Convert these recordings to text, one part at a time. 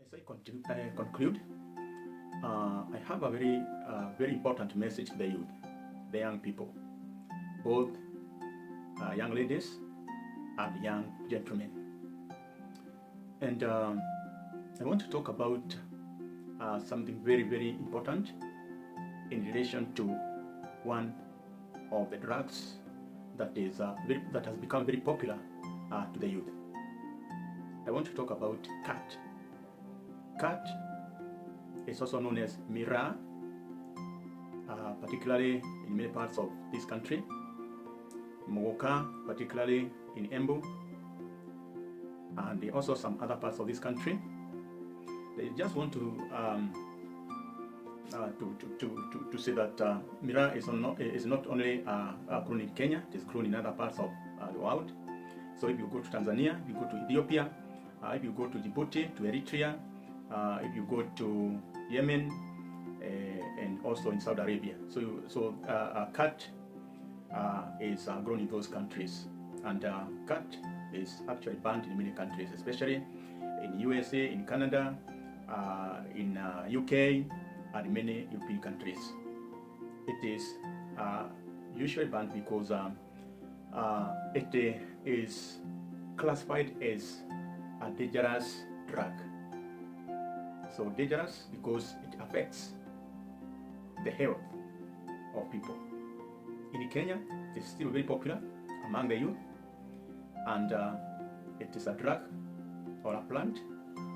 As I conclude, I have a very important message to the youth, the young people, both young ladies and young gentlemen. And I want to talk about something very important in relation to one of the drugs that has become very popular to the youth. I want to talk about cat. Cat is also known as miraa, particularly in many parts of this country. Mogoka, particularly in Embu, and also some other parts of this country. They just want to say that miraa is not only grown in Kenya; it is grown in other parts of the world. So if you go to Tanzania, if you go to Ethiopia, if you go to Djibouti, to Eritrea, if you go to Yemen, and also in Saudi Arabia. So cat is grown in those countries, and cat is actually banned in many countries, especially in USA, in Canada, in UK, and many European countries. It is usually banned because it is classified as a dangerous drug. So dangerous because it affects the health of people. In Kenya, it is still very popular among the youth, and it is a drug or a plant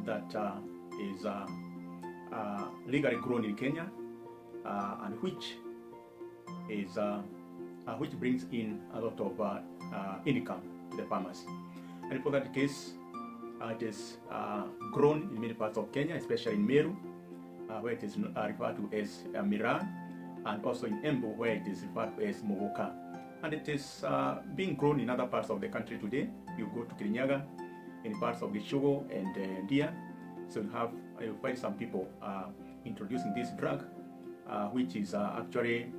that is legally grown in Kenya, and which brings in a lot of income to the farmers. And for that case, it is grown in many parts of Kenya, especially in Meru, where it is referred to as miraa, and also in Embu, where it is referred to as mogoka. And it is being grown in other parts of the country today. You go to Kirinyaga, in parts of Gishugo and Ndia, so you find some people introducing this drug, which is actually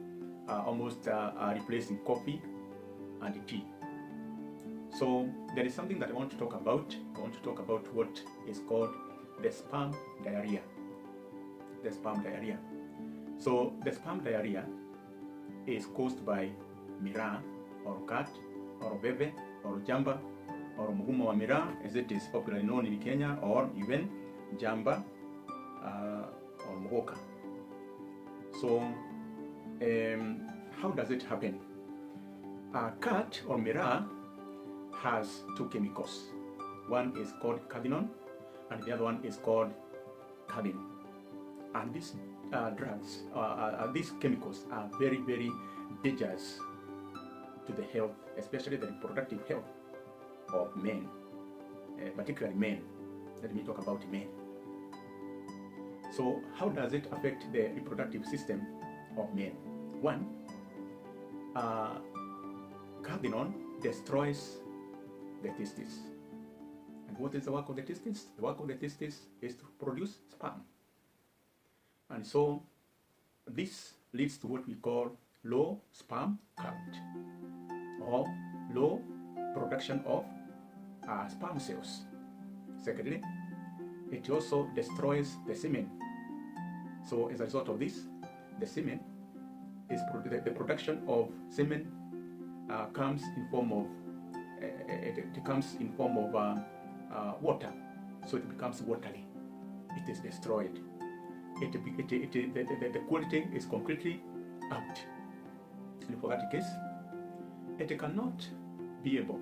almost replacing coffee and tea. So there is something that I want to talk about. I want to talk about what is called the sperm diarrhea. The sperm diarrhea. So the sperm diarrhea is caused by miraa, or cat, or bebe, or jamba, or muguma wa miraa, as it is popularly known in Kenya, or even jamba or mogoka. So how does it happen? Cat or miraa has two chemicals. One is called cathinone, and the other one is called cadin. And these drugs, these chemicals are very dangerous to the health, especially the reproductive health of men, particularly men. Let me talk about men. So how does it affect the reproductive system of men? One, cathinone destroys the testes. And what is the work of the testes? The work of the testes is to produce sperm. And so this leads to what we call low sperm count, or low production of sperm cells. Secondly, it also destroys the semen. So as a result of this, the semen is the production of semen comes in form of water, so it becomes watery. It is destroyed. The quality is completely out. And for that case, it cannot be able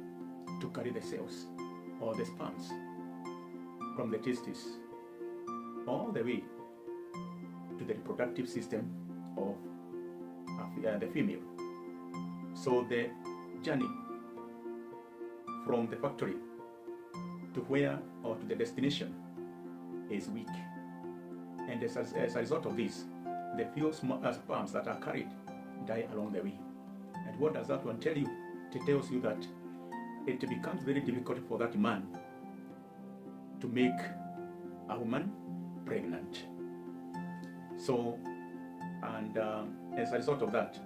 to carry the cells or the sperms from the testes all the way to the reproductive system of the female. So the journey from the factory to where, or to the destination, is weak. And as a result of this, the few sperms that are carried die along the way. And what does that one tell you? It tells you that it becomes very difficult for that man to make a woman pregnant. So, and as a result of that,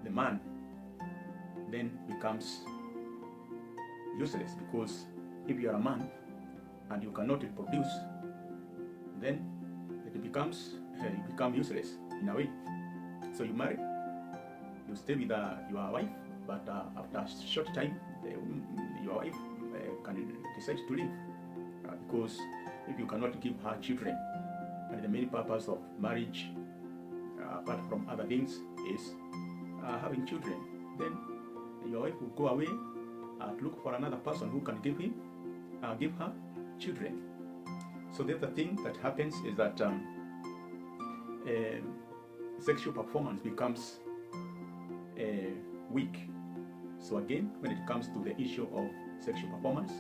the man then becomes useless, because if you are a man and you cannot reproduce, then it becomes you become useless in a way. So you marry, you stay with your wife, but after a short time, your wife can decide to leave because if you cannot give her children, and the main purpose of marriage, apart from other things, is having children, then your wife will go away to look for another person who can give her children. So the other thing that happens is that sexual performance becomes weak. So again, when it comes to the issue of sexual performance,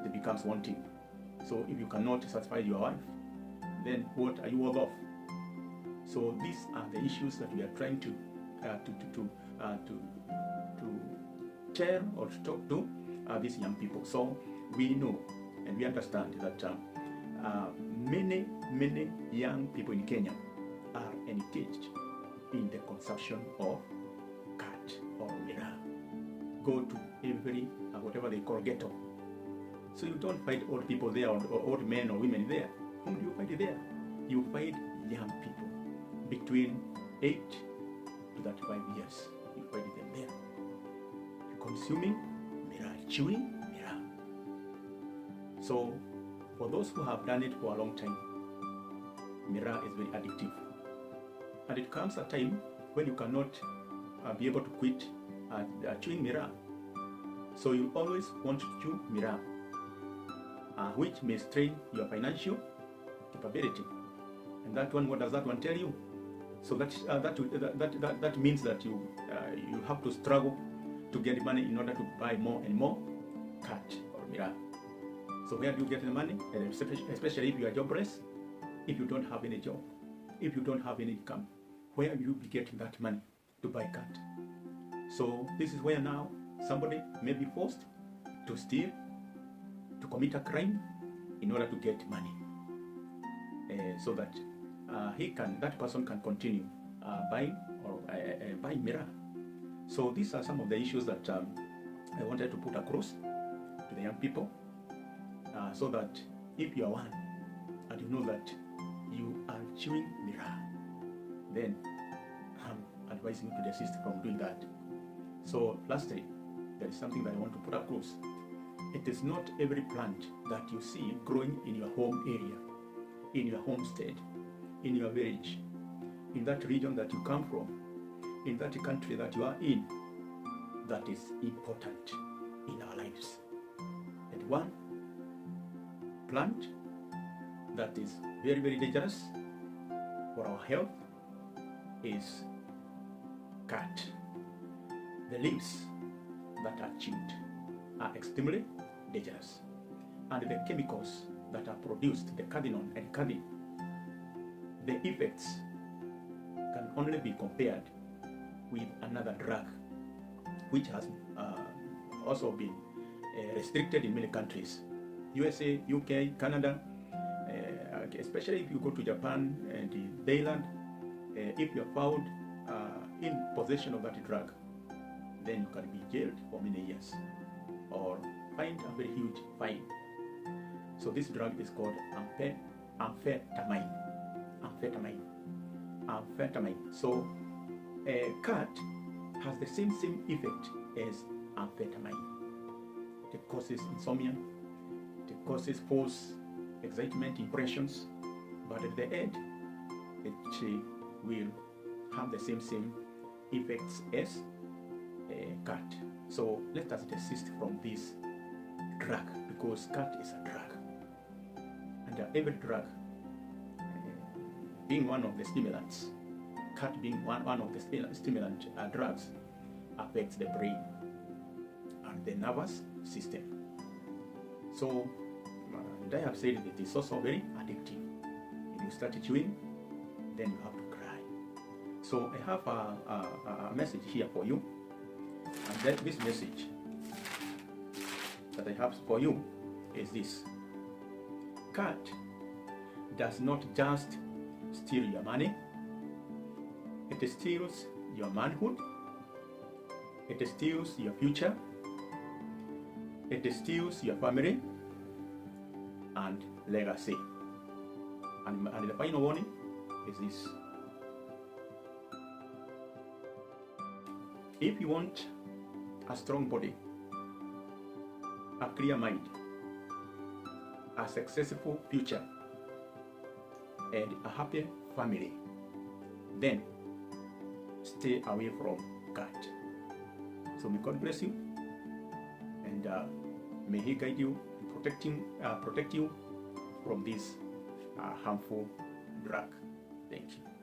it becomes wanting. So if you cannot satisfy your wife, then what are you worth of? So these are the issues that we are trying to tell or to talk to these young people. So we know and we understand that many young people in Kenya are engaged in the consumption of cat or miraa. Go to every whatever they call ghetto. So you don't find old people there or old men or women there. Whom do you find there? You find young people between 8 to 35 years. You find them there. Consuming miraa, chewing miraa. So for those who have done it for a long time, miraa is very addictive. And it comes a time when you cannot be able to quit chewing miraa. So you always want to chew miraa, which may strain your financial capability. And that one, what does that one tell you? So that means that you have to struggle to get money in order to buy more and more cat or miraa. So where do you get the money? And especially if you are jobless, if you don't have any job, if you don't have any income, where will you be getting that money to buy cat? So this is where now somebody may be forced to steal, to commit a crime in order to get money, so that that person can continue buying miraa. So these are some of the issues that I wanted to put across to the young people, so that if you are one and you know that you are chewing miraa, then I'm advising you to desist from doing that. So lastly, there is something that I want to put across. It is not every plant that you see growing in your home area, in your homestead, in your village, in that region that you come from, in that country that you are in, that is important in our lives. And one plant that is very, very dangerous for our health is cat. The leaves that are chewed are extremely dangerous, and the chemicals that are produced, the cadmium and cadmium, the effects can only be compared with another drug which has also been restricted in many countries, USA, UK, Canada, especially if you go to Japan and Thailand. If you are found in possession of that drug, then you can be jailed for many years or fined a very huge fine. So this drug is called amphetamine. So cat has the same effect as amphetamine. It causes insomnia, it causes false excitement impressions, but at the end it will have the same effects as cat. So let us desist from this drug, because cat is a drug, and every drug being one of the stimulants, cat being one of the stimulant drugs, affects the brain and the nervous system. So and I have said that it is also very addictive. If you start chewing, then you have to cry. So I have a message here for you, and this message that I have for you is this: cat does not just steal your money, it steals your manhood, it steals your future, it steals your family, and legacy. And the final warning is this: if you want a strong body, a clear mind, a successful future, and a happy family, then stay away from God. So may God bless you, and may He guide you and protect you from this harmful drug. Thank you.